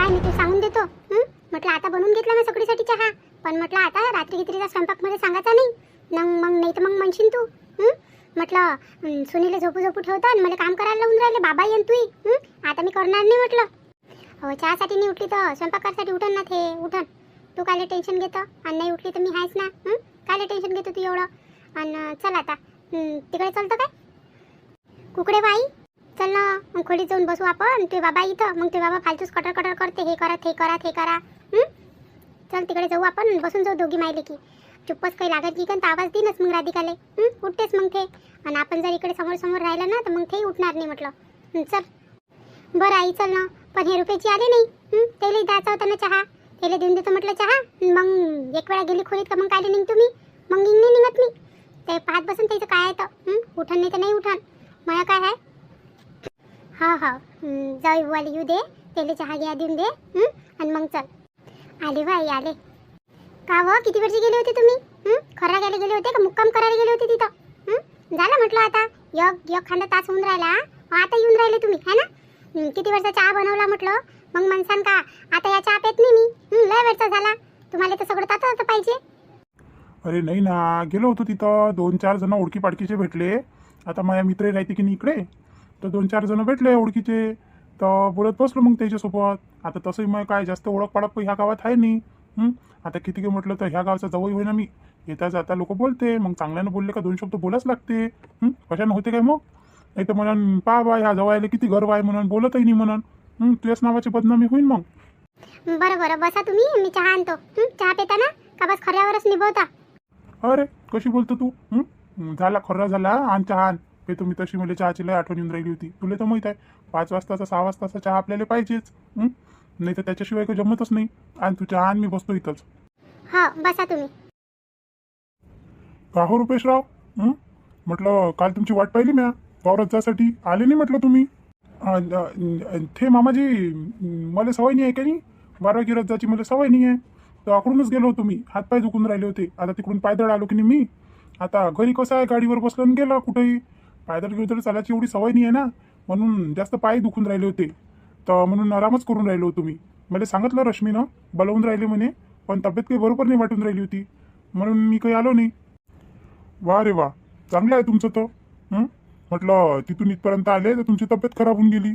काय मी तू सांगून देतो. म्हटलं आता बनवून घेतला मी सगळीसाठी चहा, पण म्हटलं आता रात्री कितीचा स्वयंपाकमध्ये सांगायचा नाही मग नाही तर मग म्हणशील तू. म्हटलं सुनीला झोपू झोपू ठेवतो आणि मला काम करायला लावून राहिले बाबा येईन तू. आता मी करणार नाही म्हटलं. हो चहासाठी नाही उठली तर स्वयंपाकासाठी उठन ना ते उठन. तू काय टेन्शन घेतं आणि नाही उठली तर मी आहेस ना. काय टेन्शन घेतो तू एवढं. आणि चल आता तिकडे चलतं काय कुकडे बाई. चल ना मग खोलीत जाऊन बसू आपण. तुझे बाबा इथं मग तुझे बाबा फालतूच कटर कटर करते हे करा ते करा ते करा. चल तिकडे जाऊ आपण बसून जाऊ दोघी मायले की. चुप्पच काही लागत की तर आवाज देईनच मग राधिकाले. उठतेच मग ते. आणि आपण जर इकडे समोर समोर राहिलं ना तर मग तेही उठणार नाही म्हटलं. चल बरं आई चल ना. पण हे रुपयाची आले नाही. त्याला द्यायचा होता ना चहा. त्याला देऊन देतो म्हटलं चहा. मग एक वेळा गेली खोलीत का मग काय निघ तुम्ही. मग नाही निघत मी. ते पाहत बसून त्याचं काय येतं. उठन नाही तर नाही उठन मला काय आहे. हा हा जाऊ बुवाला येऊ दे. त्याला चहा घ्या देऊन दे. आणि मग चल. आले बाई आले. का व किती वर्षी गेले होते तुम्ही. खरा घ्यायला गेले होते का मुक्काम करायला गेले होते तिथं. झालं म्हटलं आता एक खांदा तास होऊन राहिला. आता येऊन राहिले तुम्ही है ना. किती वर्षा चहा बनवला म्हटलं. मग म्हणसान का आता या चहा पेत नाही मी. लय वेळचा झाला. तुम्हाला तर सगळं तातं पाहिजे. अरे नाही ना गेलो होतो तिथं 2-4 जण ओळखी पाडकीचे भेटले. आता माझ्या मित्र राहते की नाही इकडे तर 2-4 जण भेटले ओळखीचे तर बोलत बसलो मग त्याच्यासोबत. आता तसंही मग काय जास्त ओळख पाडक ह्या गावात आहे नाही. आता किती काही म्हटलं तर ह्या गावचा जवळ होईना मी. येता जाता लोक बोलते मग चांगल्यानं बोलले का 2 शब्द बोलाच लागते. कशानं होते काय मग. नाही तर म्हणून पा बा ह्या जवळ किती गर्व आहे म्हणून बोलतही नाही म्हणून तुझ्याच नावाची बदनामी होईल मग. बरं बरं बसा तुम्ही मी चहा आणतो. चहा पेता ना का बस खऱ्यावरच निभवता. अरे कशी बोलतो तू. झाला खर्रा झाला आण चहा आण. हे तुम्ही तशी मला चहाची लय आठवण येऊन राहिली होती. तुला तर माहित आहे 5 वाजताचा 6 वाजताचा चहा आपल्याला पाहिजेच. नाही तर त्याच्याशिवाय काही जमतच नाही. आणि तू चहा आण मी बसतो इथंच. हा बसा तुम्ही. का हो रुपेशराव. म्हटलं काल तुमची वाट पाहिली म्या वावरात जासाठी आले नाही म्हटलं तुम्ही. ते मामाजी मला सवय नाही आहे का नाही. बारा गिरत जायची मला सवय नाही आहे. तर आकडूनच गेलो होतो मी. हातपाय दुखून राहिले होते. आता तिकडून पायदळ आलो की नाही मी. आता घरी कसं आहे गाडीवर बसलो आणि गेलो कुठेही. पायदळ गिरदळ चालायची एवढी सवय नाही आहे ना म्हणून जास्त पाय दुखून राहिले होते. तर म्हणून आरामच करून राहिलो होतो मी. मला सांगितलं रश्मीनं बोलवून राहिले म्हणे पण तब्येत काही बरोबर नाही वाटून राहिली होती म्हणून मी काही आलो नाही. वा रे वा चांगलं आहे तुमचं तर. म्हटलं तिथून इथपर्यंत आले तर तुमची तब्येत खराब होऊन गेली.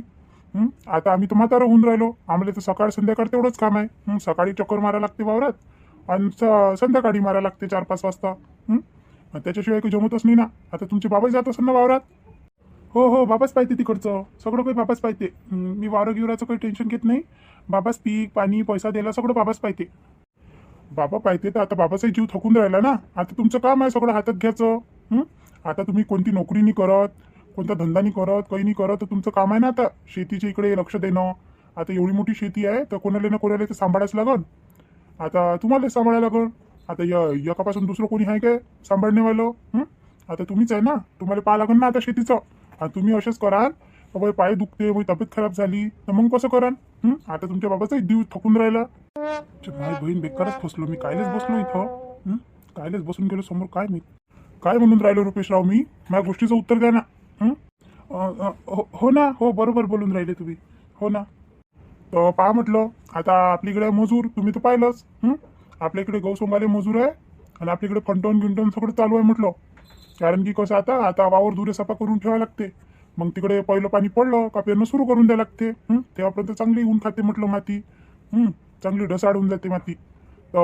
आता आम्ही तर म्हातारं होऊन राहिलो. आम्हाला तर सकाळ संध्याकाळ तेवढंच काम आहे. सकाळी चक्कर मारायला लागते वावरात आणि संध्याकाळी मारायला लागते 4-5 वाजता. त्याच्याशिवाय काही जमतच नाही ना. आता तुमचे बाबाही जात असेल ना वावरात. हो हो बाबाच पाहिजे तिकडचं सगळं काही बाबाच पाहिजे. मी वावरं गिवराचं काही टेन्शन घेत नाही. बाबाच पीक पाणी पैसा द्यायला सगळं बाबाच पाहिजे. बाबा पाहिजे तर आता बाबाचाही जीव थकून राहिला ना. आता तुमचं काम आहे सगळं हातात घ्यायचं. आता तुम्ही कोणती नोकरी नाही करत कोणता धंदा नाही करत काही नाही करत तर तुमचं काम आहे ना आता शेतीच्या इकडे लक्ष देणं. आता एवढी मोठी शेती आहे तर कोणाला ना कोणाला ते सांभाळायच लागल. आता तुम्हालाच सांभाळायला लागल. आता एकापासून दुसरं कोणी आहे काय सांभाळणेवालं. आता तुम्हीच आहे ना. तुम्हाला पाहा लागल ना आता शेतीचं. आणि तुम्ही असेच कराल बाबा पाय दुखते बाई तब्येत खराब झाली तर मग कसं कराल. आता तुमच्या बाबाचाही जीव थकून राहिला. माझी बहीण बेकारच फसलो मी. कायलेच बसलो इथं. कायलेच बसून गेलो समोर काय मी काय म्हणून राहिलो रुपेशराव मी. माझ्या गोष्टीचं उत्तर द्या ना. हो ना हो बरोबर बोलून राहिले तुम्ही. हो ना. तर पहा म्हटलं आता आपलीकडे मजूर तुम्ही तर पाहिलंच. आपल्या इकडे गौसंगाले मजूर आहे आणि आपल्याकडे फंटवून गिंटवून सगळं चालू आहे म्हटलं. कारण की कसं आता वावर दुरे सफा करून ठेवावं लागते. मग तिकडे पहिलं पाणी पडलं का पेरणं सुरू करून द्यावं लागते. तेव्हापर्यंत चांगली ऊन खाते म्हटलं माती. चांगली ढसाळून जाते माती. तर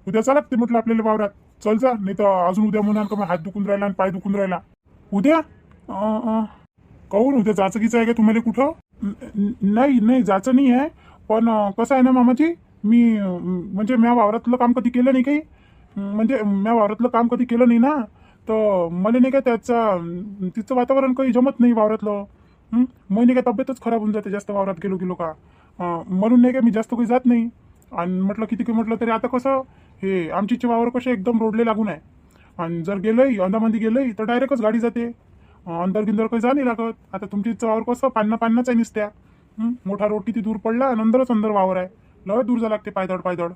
उद्या चालत लागते म्हटलं आपल्याला वावरात. चल जा नाही तर अजून उद्या म्हणाल का हात दुखून राहिला आणि पाय दुखून राहिला. उद्या कहून उद्या जायचं कीचं आहे का तुम्हाला कुठं. नाही नाही जायचं नाही आहे. पण कसं आहे ना मामाजी मी म्हणजे म्या वावरातलं काम कधी केलं नाही काही. म्हणजे म्या वावरातलं काम कधी केलं नाही ना. तर मला नाही का तिचं वातावरण काही जमत नाही वावरातलं. मग नाही का तब्येतच खराब होऊन जाते जास्त वावरात गेलो का. म्हणून नाही का मी जास्त काही जात नाही. आणि म्हटलं किती काही म्हटलं तरी आता कसं हे आमची वावर कसे एकदम रोडले लागून आहे. आणि जर गेलंय अंदामध्ये गेलंय तर डायरेक्टच गाडी जाते. अंदर गिंदर काही जा नाही लागत. आता तुमची वावर कसं पान्नाच आहे निसत्या. मोठा रोड किती दूर पडला आणि अंदर वावर आहे. लय दूर जा लागते पायदळ.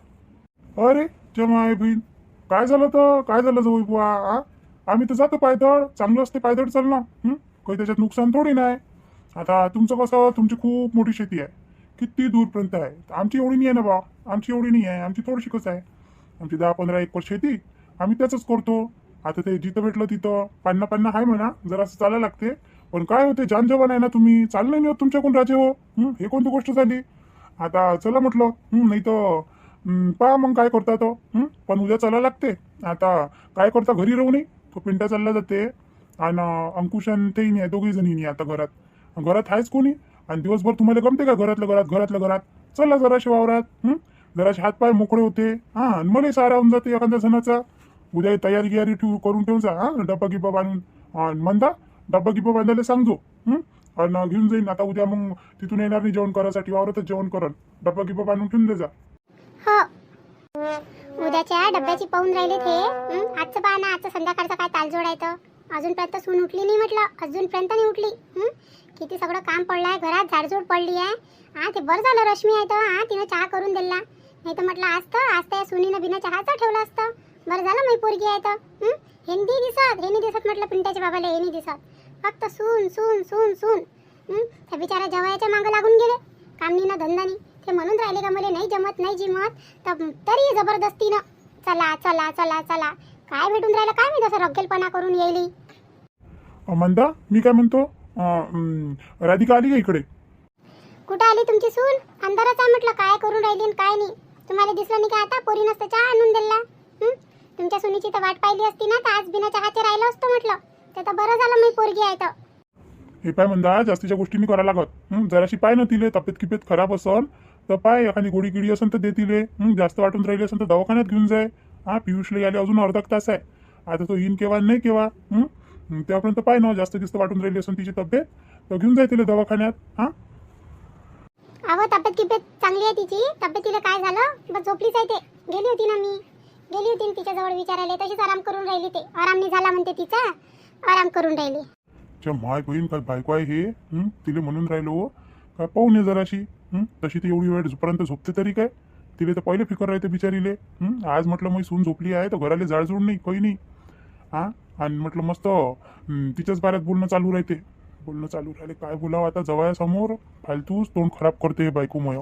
अरे जमा आहे बहीण काय झालं तर काय झालं जाऊ बुवा. आम्ही तर जातो पायदळ चांगलं असते पायदळ चालणं. काही त्याच्यात नुकसान थोडी नाही. आता तुमचं कसं तुमची खूप मोठी शेती आहे किती दूरपर्यंत आहे. आमची एवढी नाही आहे ना बा, आमची एवढी नाही आहे, आमची थोडीशीच आहे. आमची 10-15 एकर शेती, आम्ही त्याचंच करतो. आता ते जिथं भेटलं तिथं पन्ना पन्ना आहे म्हणा, जरा असं चालायला लागते. पण काय होते, जानजवान आहे ना तुम्ही, चाललं नाही होत तुमच्याकडून राजे हो. हे कोणती गोष्ट झाली. आता चला म्हटलं, नाही तर पहा मग काय करता तो. पण उद्या चालायला लागते. आता काय करता, घरी राहू नये. तो पिंटा चालला जाते आणि अंकुश आणि तेही नाही, दोघी जणी नाही आता घरात. घरात आहेच कोणी, आणि दिवसभर तुम्हाला गमते का घरातल्या घरात. चला जराशे वावरात, जराशे हातपाय मोकळे होते. आणि मला सारा होऊन जाते एखाद्या जणाचा. उद्या तयारी गियारी करून ठेवून जा. डब्बा गिब्बा बांधून म्हणता, डब्बा गिब्बा बांधायला सांगजो. आणि घेऊन जाईन आता उद्या. मग तिथून येणार नाही जेवण करायसाठी, वावरातच जेवण करन. डब्बा गिब्बा बांधून ठेवून दे जा. हो, उद्याच्या डब्याची पाहून राहिले ते. आजचं पहा ना, आजचं संध्याकाळचं काय तालजोड आहे तर. अजूनपर्यंत सून उठली नाही म्हटलं, अजूनपर्यंत नाही उठली. किती सगळं काम पडलं आहे घरात, झाडझूड पडली आहे. ते बरं झालं रश्मी आहे तर तिनं चहा करून दिला. नाही तर म्हटलं आज त्या सुनीनं बिना चहाचं ठेवलं असतं. बरं झालं मी पोरगी आहे तर. हे नाही दिसत म्हटलं पिंट्याच्या बाबाला, हे नाही दिसत. फक्त सून सून सून सून. त्या बिचारा जवायाच्या मागं लागून गेले, कामनी ना धंदानी. ते म्हणून राहिले का मला नाही जिमत तरी जबरदस्तीनं चला चला चला चला. काय भेटून राहिलं काय मी तसं रग्गेलपणा करून येईल. मंदा, मी काय म्हणतो, राधिका आली का इकडे? कुठं आली तुमची सून? अंधारच आहे म्हटलं, काय करून राहिली आणि काय नाही. तुम्हाला दिसलं नाही का आता, पोरी नसतं चहा आणून दिला. तुमच्या सुनीची तर वाट पाहिली असती ना, तर आज बिना चहाचे राहिलं असतं म्हटलं. ते तर बरं झालं मी पोरगी आहे तर. हे पाय म्हणता, जास्तीच्या गोष्टी नाही करायला लागत. जराशी पाय ना तिले तब्येत किपेत खराब असन तर पाय, एखादी गोडी गिडी असेल तर दे तिले. जास्त वाटून राहिली असेल तर दवाखान्यात घेऊन जाय. पियुषला यायला अजून अर्धा तास आहे. आता तो येईन केव्हा नाही केव्हा. त्यापर्यंत पाय ना, जास्त वाटून राहिली असेल तिची तब्येत तर घेऊन जाय तिला दवाखान्यात. अहो तब्येत किब्येत चांगली आहे तिची. तब्येतीला काय झालं, बस झोपलीच आहे ते. गेली होती ना मी, गेली होती तिच्याजवळ विचारायला. तशीच आराम करून राहिली. ते आराम नाही झाला म्हणते तिचा, आराम करून राहिली. माय बहीण काय बायको आहे हे. तिले म्हणून राहिलो काय पाहून ये जराशी. तशी ती एवढी वेळ पर्यंत झोपते तरी काय. तिले तर पहिले फिकर राहते बिचारीले. आज म्हटलं मी सून झोपली आहे तर घराले जाळजूड नाही, काही नाही. आणि म्हटलं मस्त तिच्याच बाऱ्यात बोलणं चालू राहिले. काय बोलावं आता जवळसमोर. फालतूच तोंड खराब करते हे बायकोमय.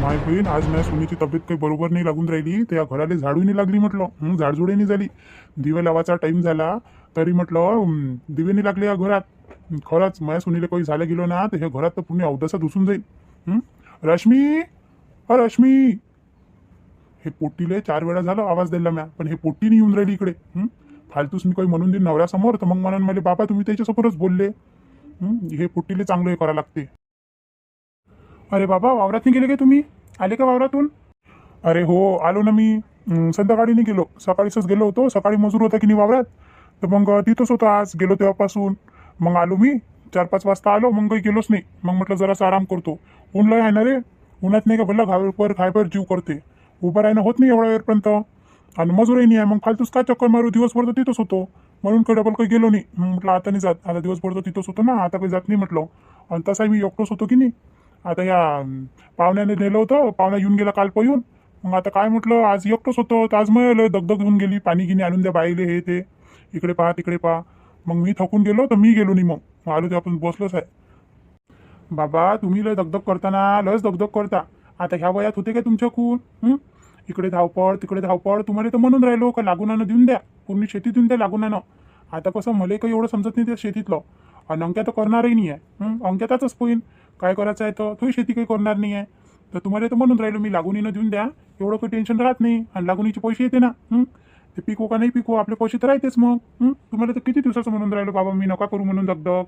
माय बहीण, आज माझ्या सुनीची तब्येत काही बरोबर नाही लागून राहिली. त्या घराला झाडू नाही लागली म्हटलं. झाडझुडे नाही झाली. दिवे लावायचा टाइम झाला तरी म्हटलं दिवे नाही लागले या घरात. खरंच माझ्या सुनीला काही झालं गेलो ना तर ह्या घरात तर पुणे अवदसा घुसून जाईल. रश्मी, रश्मी. हे पोट्टीले 4 वेळा झालं आवाज द्यायला म्या, पण हे पोट्टी नाही येऊन राहिली इकडे. फालतूस मी काही म्हणून देईन नवऱ्यासमोर तर मग म्हणून मला बाबा तुम्ही त्याच्यासमोरच बोलले. हे पोट्टीले चांगलं हे करावं लागते. अरे बाबा, वावरात नाही गेले का तुम्ही? आले का वावरातून? अरे हो, आलो ना मी. संध्याकाळी नाही गेलो, सकाळीच गेलो होतो. सकाळी मजूर होता की नाही वावरात, तर मग तिथंच होतो आज. गेलो तेव्हापासून मग आलो मी. 4-5 वाजता आलो, मग काही गेलोच नाही. मग म्हटलं जरासा आराम करतो. ऊन लय आहे ना रे. उन्हात नाही का भरला खायपर जीव करते. उभं राहणं होत नाही एवढ्या वेळपर्यंत. आणि मजूरही नाही आहे. मग फालतूच काय चक्कर मारू, दिवसभर तर तिथंच होतो. म्हणून काही डबल काही गेलो नाही. म्हटलं आता नाही जात, आता दिवसभर तर तिथंच होतो ना, आता काही जात नाही म्हटलं. आणि तसाही मी एकटोच होतो की नाही. आता या पाहुण्याने नेलं होतं, पाहुणा येऊन गेला काल येऊन. मग आता काय म्हटलं, आज एकटोच होतो तर आज मग दगदग घेऊन गेली. पाणी गिनी आणून द्या बाईले, हे ते, इकडे पहा तिकडे पहा. मग मी थकून गेलो तर मी गेलो नाही. मग आलो ते आपण बसलोच आहे. बाबा तुम्ही लय दगदग करताना, लस दगदग करता. आता ह्या वयात होते काय तुमच्याकून? इकडे धावपळ तिकडे धावपळ. तुम्हाला तर म्हणून राहिलो का लागुनानं देऊन द्या, पूर्ण शेती देऊन द्या लागुनानं. आता कसं मला काही एवढं समजत नाही त्या शेतीतलं. आणि अंक्या तर करणारही नाही आहे. अंक्याचाच पोईन काय करायचं आहे तर तोही शेती काही करणार नाही आहे. तर तुम्हाला तर म्हणून राहिलो मी लागुनीनं देऊन द्या, एवढं काही टेन्शन राहत नाही. आणि लागुनीचे पैसे येते ना. ते पिको का नाही पिको, आपले पैसे तर राहतेच. मग तुम्हाला तर किती दिवसाचं म्हणून राहिलो बाबा मी नका करू म्हणून दगदग.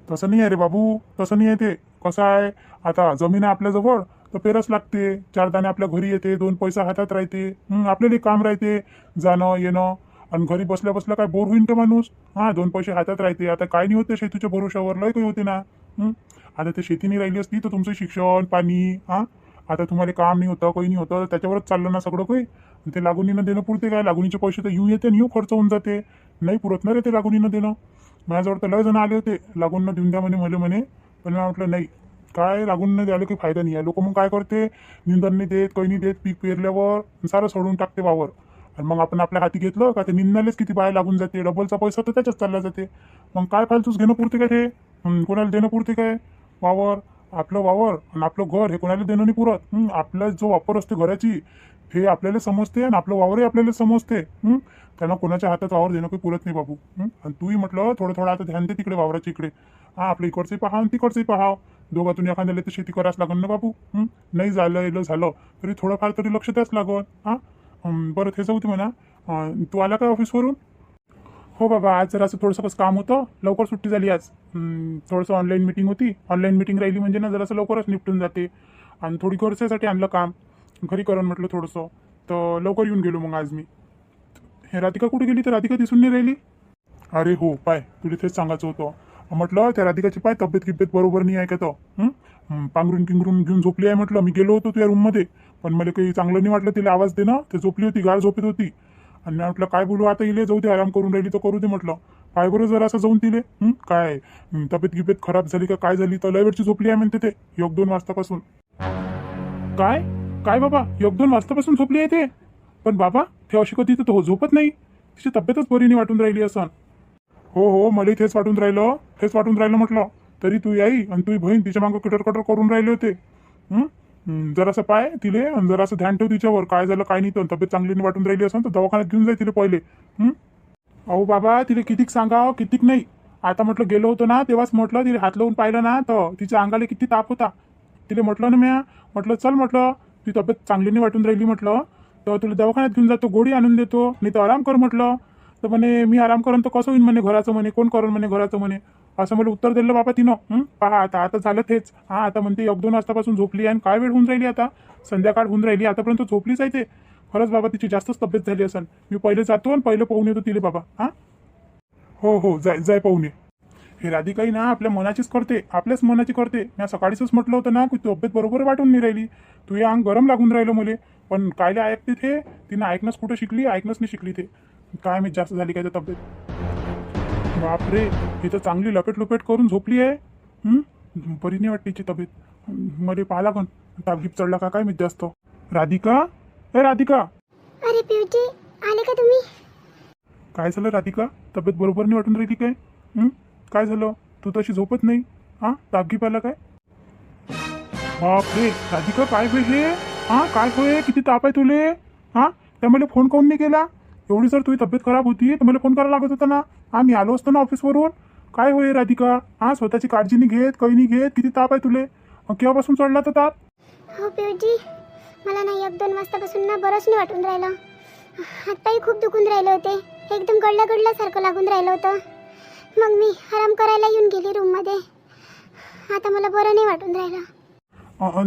तसं नाही आहे रे बाबू, तसं नाही आहे ते. कसं आहे, आता जमीन आहे आपल्याजवळ तर पेरच लागते. 4 दाणे आपल्या घरी येते, 2 पैसा हातात राहते. आपल्याला काम राहते जाणं येणं. आणि घरी बसल्या बसल्या काय बोर होईन का माणूस? 2 पैसे हातात राहते. आता काय नाही होते शेतीच्या भरोशावर, लय काही होते ना. आता ते शेती नाही राहिली असती तर तुमचं शिक्षण पाणी, आता तुम्हाला काम नाही होतं, काही नाही होतं, त्याच्यावरच चाललं ना सगळं काही. ते लागुनीनं देणं पुरते काय? लागुनीचे पैसे तर येऊ येते आणि येऊ खर्च होऊन जाते. नाही पुरत ना रे ते लागुनीनं देणं. माझ्याजवळ तर लय जण आले होते लागून देऊन द्या म्हणे. पण मी म्हटलं नाही, काय लागून न द्यायला काही फायदा नाही आहे. लोक मग काय करते, निंदन नाही देत, काही नाही देत. पीक पेरल्यावर सारं सोडून टाकते वावर. आणि मग आपण आपल्या हाती घेतलं का ते निंदनालेच किती बाय लागून जाते. डबलचा पैसा तर त्याच्याच चालला जाते. मग काय फालतूच घेणं पुरते का ते? कोणाला देणं पुरते काय? वावर, आपलं वावर आणि आपलं घर हे कोणाला देणं नाही पुरत. आपला जो वापर असते घराची हे आपल्याला समजते आणि आपलं वावरही आपल्याला समजते. त्यांना कोणाच्या हातात वावर देणं काही पुरत नाही बाबू. आणि तूही म्हटलं थोडं थोडं आता ध्यान दे तिकडे वावराच्या इकडे. आपलं इकडचंही पाहा आणि तिकडचंही पाहाव. दोघातून एखाद्याला तर शेती करायच लागन ना बाबू. नाही झालं तरी थोडंफार तरी लक्ष द्याच लागन. बरं ते जाऊ दे म्हणा. तू आला का ऑफिसवरून? हो बाबा, आज जरा असं थोडंसं कसं काम होतं, लवकर सुट्टी झाली आज. थोडंसं ऑनलाईन मिटिंग होती. ऑनलाईन मिटिंग राहिली म्हणजे ना जरासं लवकरच निपटून जाते. आणि थोडी घरच्यासाठी आणलं काम, घरी करून म्हटलं थोडंसं, तर लवकर येऊन गेलो मग आज मी. हे राधिका कुठे गेली? तर राधिका दिसून नाही राहिली. अरे हो, पाय तुला तेच सांगायचं होतं. म्हटलं त्या राधिकाची पाय तब्येत बरोबर नाही आहे का? तर पांघरून किंगरून घेऊन झोपली आहे म्हटलं. मी गेलो होतो तुझ्या रूममध्ये, पण मला काही चांगलं नाही वाटलं तिला आवाज दे ना. ते झोपली होती, गाढ झोपेत होती. आणि मी म्हटलं काय बोलू आता, इले जाऊ दे, आराम करून राहिली तर करू दे म्हटलं. पाय बरं जरा असं जाऊन तिले. काय तब्येत खराब झाली का काय झाली? तर लय वेळची झोपली आहे म्हणते ते, 1-2 वाजतापासून. काय काय बाबा, 1-2 वाजतापासून झोपली आहे ते? पण बाबा ते अशी कधी तर झोपत नाही, तिची तब्येतच बरी नाही वाटून राहिली असं. हो, मला तेच वाटून राहिलं म्हटलं. तरी तू आई आणि तुझी बहीण तिच्या मागं कटर करून राहिले होते. जरासं पाय तिले आणि जरासं ध्यान ठेव तिच्यावर, काय झालं काय नाही. तर तब्येत चांगली नाही वाटून राहिली असं तर दवाखान्यात घेऊन जाय तिला पहिले. अहो बाबा, तिला कितीक सांगावं कितीक नाही. आता म्हटलं गेलो होतो ना तेव्हाच म्हटलं, तिला हात लावून पाहिलं ना तर तिच्या अंगाला किती ताप होता. तिला म्हटलं ना म्या, म्हटलं चल म्हटलं, ती तब्येत चांगली नाही वाटून राहिली म्हटलं, तर तुला दवाखान्यात घेऊन जातो, गोळी आणून देतो, नाही तर आराम कर म्हटलं. तर म्हणे मी आराम करून तर कसं होईल म्हणे घराचं, म्हणे कोण करून म्हणे घराचं म्हणे. असं मला उत्तर दिलं बाबा तिनं. पहा आता झालं तेच. आता म्हणते 1-2 वाजतापासून झोपली आहे आणि काय वेळ होऊन राहिली आता, संध्याकाळ होऊन राहिली, आतापर्यंत झोपलीच आहे ते. खरंच बाबा तिची जास्तच तब्येत झाली असेल. मी पहिले जातो आणि पहिले पाहून येतो तिले बाबा. हो, जाय पाहून ये. हे राधिकाई ना आपल्या मनाचीच करते, आपल्याच मनाची करते. मी सकाळीच म्हटलं होतं ना की तब्येत बरोबर वाटून नाही राहिली, तू हे अंग गरम लागून राहिलं मुले. पण कायले ऐकते ते, तिनं ऐकणंच कुठं शिकली, ऐकणंच नाही शिकली ते. काय मी जास्त झाली काय तर तब्येत. बापरे, ही तर चांगली लपेट करून झोपली आहे. बरी नाही वाटते तिची तब्येत. मध्ये पाहा लागन ताप चढला का काय मी जास्त. राधिका, ए राधिका. अरे पिवटी, आले का तुम्ही? काय झालं राधिका, तब्येत बरोबर नाही वाटून राहिली काय? काय झालं, तू तशी झोपत नाही? ताप आला काय? बापरे राधिका, काय होय हे? काय होय, किती ताप आहे तुले? त्या मला फोन काऊन नाही केला? एवढी जर तुझी तब्येत खराब होती तर मला फोन करायला लागत होता ना. मी आलो असतो ना ऑफिसवरून. काय होय राधिका? स्वतःची काळजी नाही घेत, काही नाही घेत, किती ताप आहे तुले? केव्हापासून चढला तर ताप? हो पिवटी, मला ना 1-2 वाजतापासून ना बरंच नाही वाटून राहिलं. हातपाय खूप दुखून राहिले होते, एकदम गडल्यासारखं लागून राहिलं होतं. मग मी आराम करायला येऊन गेली रूममध्ये. आता मला बरं नाही वाटून राहिलं.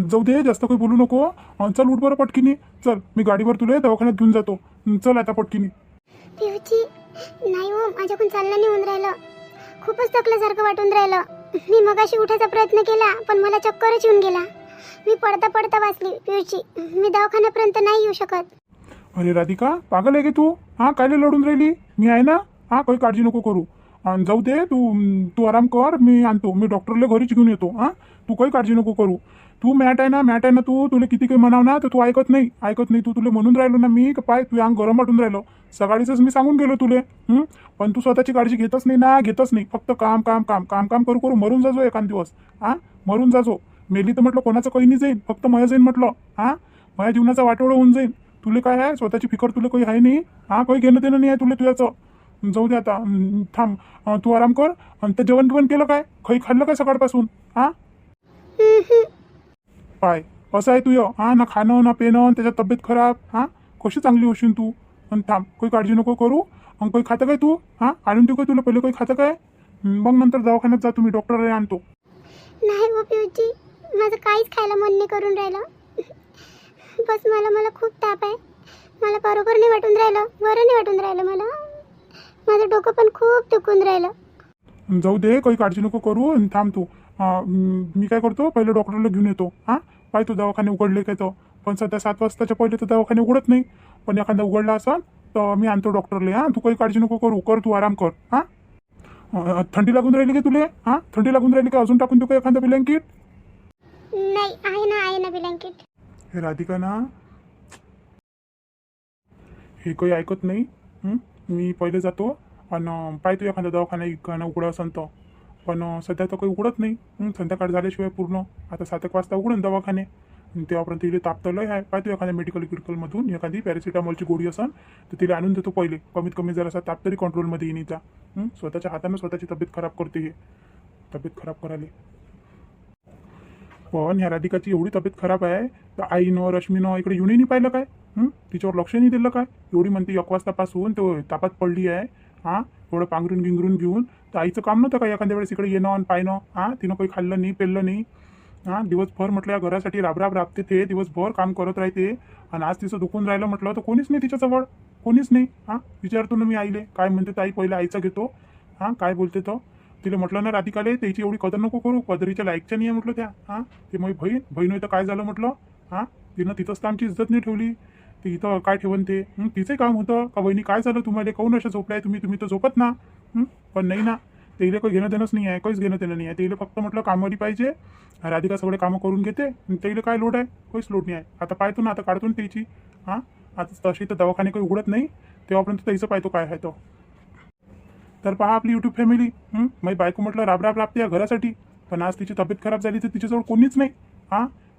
जाऊ दे, जास्त काही बोलू नको. चल उठ बरं पटकीनी. चल, मी गाडीवर तुला दवाखान्यात घेऊन जातो. चल आता पटकीनी. पिवची, नाही हो, माझ्याकडून चाललं नाही होऊन राहिलं. खूपच थकल्यासारखं वाटून राहिलं. मी मगाशी उठायचा प्रयत्न केला पण मला चक्करच येऊन गेला. मी पडता वाचली पिवची. मी दवाखान्यापर्यंत नाही येऊ शकत. अरे राधिका, पागल आहे की तू? कायले लढून राहिली? मी आहे ना. काही काळजी नको करू. जाऊ दे, तू आराम कर, मी आणतो. मी डॉक्टरला घरीच घेऊन येतो. तू काही काळजी नको करू. तू मॅट आहे ना तू, तुला किती काही म्हणाव ना तर तू ऐकत नाही. तू तुला म्हणून राहिलो ना मी, पाय तू अंग गरम वाटून राहिलो. सकाळीच मी सांगून गेलो तुले. पण तू स्वतःची काळजी घेतच नाही. फक्त काम करू मरून जाजो एखाद दिवस. मरून जाजो. मेली तर म्हटलं कोणाचं काही नाही जाईल, फक्त मया जाईन म्हटलं. माझ्या जीवनाचा वाटोळं होऊन जाईल. तुला काय आहे, स्वतःची फिकर तुला काही आहे नाही. काही घेणं देणं नाही आहे तुला तुझ्याचं. जाऊ दे आता, थांब. तू आराम कर. आणि ते जेवण केलं काय? काही खाल्लं काय सकाळपासून? पाय असं आहे तुझं. ना खाणं ना पेणं, त्याच्यात तब्येत खराब. कशी चांगली होशील तू? आणि थांब, काही काळजी नको करू. काही खातं काय तू? आणून देऊ काय तुला पहिले काही खातं काय? मग नंतर दवाखान्यात जा, तुम्ही डॉक्टरला आणतो. नाही हो पिवची, माझं काहीच खायला मन नाही करून राहिलं. बस मला खूप ताप आहे. मला बरोबर नाही वाटून राहिलं, बरं नाही वाटून राहिलं मला. माझं डोकं पण खूप दुखून राहिलं. जाऊ दे, काही काळजी नको करू. आणि थांब तू. मी काय करतो, पहिले डॉक्टरला घेऊन येतो. पाय तू दवाखाने उघडले काय तो, पण सध्या 7 वाजताच्या पहिले तर दवाखाने उघडत नाही. पण एखादा उघडला असेल तर मी आणतो डॉक्टरला. तू काही काळजी नको करू, तू आराम कर. थंडी लागून राहिली का तुले? थंडी लागून राहिली का? अजून टाकून देऊ का एखादा ब्लँकेट? नाही, आहे ना ब्लँकेट. हे राधिका ना, हे काही ऐकत नाही. मी पहिले जातो आणि पाय तू एखादा दवाखाना उघडा असेल तर. पण सध्या तर काही उघडत नाही. संध्याकाळ झाल्याशिवाय पूर्ण आता 7 वाजता उघडून दवाखाने. तेव्हापर्यंत तिला ताप तर लय आहे. पाहतो एखाद्या मेडिकलमधून एखादी पॅरासिटामॉलची गोळी असन तर तिला आणून देतो पहिले. कमीत कमी जरासा ताप तरी कंट्रोलमध्ये येईन हिचा. स्वतःच्या हातानं स्वतःची तब्येत खराब करते हे. तब्येत खराब करायला. पण ह्या राधिकाची एवढी तब्येत खराब आहे तर आईनं रश्मीनं इकडे येऊनही नाही पाहिलं काय? तिच्यावर लक्ष नाही दिलं काय? एवढी म्हणते 1 वाजतापासून तो तापात पडली आहे. एवढं पांघरून गिंगरून घेऊन तर आईचं काम नव्हतं का एखाद्या वेळेस इकडे येणं आणि पाहणं? तिनं काही खाल्लं नाही पेल्लं नाही. दिवसभर म्हटलं या घरासाठी राबराब राबते ते, दिवसभर काम करत राहते. आणि आज तिचं दुखून राहिलं म्हटलं तर कोणीच नाही तिच्याजवळ, कोणीच नाही. विचारतो ना मी आईले, काय म्हणते ताई पहिला आईचा घेतो. काय बोलते तो? तिला म्हटलं ना राधिकाले त्याची एवढी कदर नको करू, कदरीच्या लायकच्या नाही आहे म्हटलं त्या. ते मग बहीण होई तर काय झालं म्हटलं. तिनं तिथंच तर आमची इज्जत नाही ठेवली. ती इथं काय ठेवून ते तिचं काम होतं का बहिणी काय झालं तुम्हाला, काहून अशा झोपलाय तुम्ही तर झोपत ना. पण नाही ना, तेले काही घेणं देणंच नाही आहे, काहीच घेणं देणं नाही आहे. तेले फक्त म्हटलं कामवाली पाहिजे. राधिका सगळे कामं करून घेते. तेले काय लोड आहे? काहीच लोड नाही आहे. आता पाहतो ना, आता काढतो ना त्याची. आता तशी तर दवाखाने काही उघडत नाही, तेव्हापर्यंत त्याचं पाहतो काय आहे तो. तर पहा आपली यूट्यूब फॅमिली. माझी बायको म्हटलं राबराब राबते या घरासाठी, पण आज तिची तब्येत खराब झाली तर तिच्याजवळ कोणीच नाही.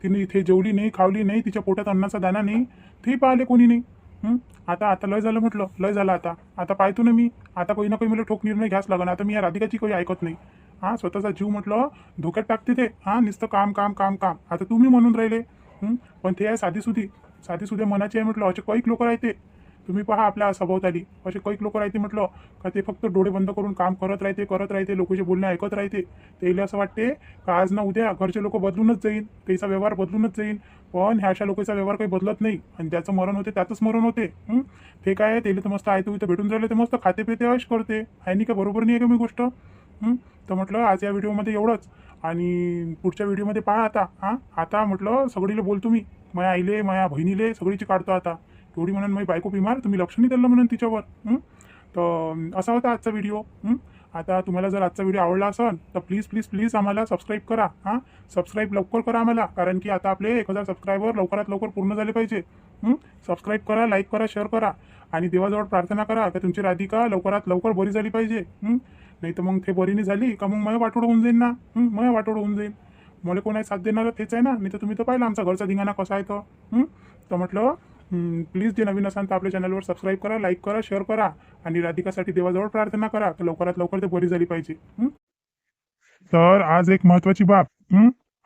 तिने इथे जेवली नाही, खावली नाही, तिच्या पोटात अन्नाचा दाना नाही, ते पाहिले कोणी नाही. आता लय झालं म्हटलं, लय झालं आता पाहतो ना मी. आता काही ना काही मला ठोक निर्णय घ्यास लागणार. आता मी या राधिकाची काही ऐकत नाही. स्वतःचा जीव म्हटलं धोक्यात टाकते ते. नुसतं काम काम काम काम. आता तुम्ही म्हणून राहिले. पण ते आहे साधी मनाची आहे म्हटलं. असे कैक लोक राहते. तुम्ही पहा आपल्या सभोवताली असे कैक लोक राहते म्हटलं का ते फक्त डोळे बंद करून काम करत राहते. लोकांचे बोलणे ऐकत राहते. त्याला असं वाटते का आज ना उद्या घरचे लोक बदलूनच जाईल, त्याचा व्यवहार बदलूनच जाईल. पण ह्या अशा लोकांचा व्यवहार काही बदलत नाही. आणि ज्याचं मरण होते त्यातच मरण होते. ते काय आहे, त्याला तर मस्त आहे इथं भेटून राहिले, ते मस्त खाते पिते ऐश करते. आहे नाही का? बरोबर नाही आहे का मी गोष्ट? तर म्हटलं आज या व्हिडिओमध्ये एवढंच. आणि पुढच्या व्हिडिओमध्ये पहा आता म्हटलं सगळीला बोलतो मी. माझ्या आईले माझ्या बहिणीले सगळीची काढतो आता. एवढी म्हणून माझी बायको बिमार, तुम्ही लक्ष नाही दिलं म्हणून तिच्यावर. तर असा होता आजचा व्हिडिओ. आता तुम्हाला जर आजचा व्हिडिओ आवडला असेल तर प्लीज आम्हाला सबस्क्राईब करा. सबस्क्राईब लवकर करा आम्हाला, कारण की आता आपले 1000 सबस्क्रायबर लवकरात लवकर पूर्ण झाले पाहिजे. सबस्क्राईब करा, लाईक करा, शेअर करा. आणि देवाजवळ प्रार्थना करा की तुमची राधिका लवकरात लवकर बरी झाली पाहिजे. नाही तर मग ते बरी नाही झाली का मग माझ्या वाटोळ होऊन जाईल ना. माझ्या वाटोळ होऊन जाईल. मला कोण आहे साथ देणार तेच आहे ना. नाही तर तुम्ही तर पाहिलं आमचा घरचा धिंगाणा कसा आहे तर म्हटलं प्लीज जे नवीन असाल तर आपल्या चॅनलवर सबस्क्राईब करा, लाईक करा, शेअर करा. आणि राधिकासाठी देवाजवळ प्रार्थना करा की लवकरात लवकर ते बरी झाली पाहिजे. तर आज एक महत्वाची बाब.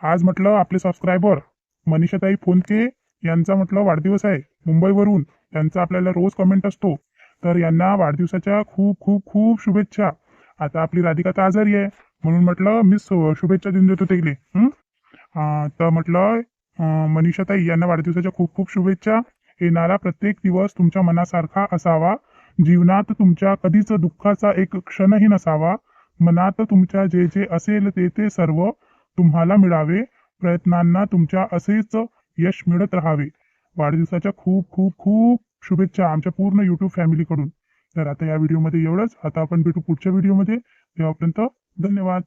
आज म्हटलं आपले सबस्क्रायबर मनीषाताई फोनके यांचा म्हटलं वाढदिवस आहे मुंबईवरून. त्यांचा आपल्याला रोज कमेंट असतो. तर यांना वाढदिवसाच्या खूप खूप खूप शुभेच्छा. आता आपली राधिका तर आजारी आहे म्हणून म्हटलं मी शुभेच्छा देऊन देतो तेले. तर म्हटलं मनीषाताई यांना वाढदिवसाच्या खूप खूप शुभेच्छा. येणारा प्रत्येक दिवस तुमच्या मनासारखा असावा. जीवनात तुमच्या कधीच दुःखाचा एक क्षणही नसावा. मनात तुमच्या जे जे असेल ते सर्व तुम्हाला मिळावे. प्रयत्नांना तुमच्या असेच यश मिळत राहावे. वाढदिवसाच्या खूप खूप खूप शुभेच्छा आमच्या पूर्ण युट्यूब फॅमिलीकडून. तर आता या व्हिडिओमध्ये एवढंच. आता आपण भेटू पुढच्या व्हिडिओमध्ये. तेव्हापर्यंत धन्यवाद.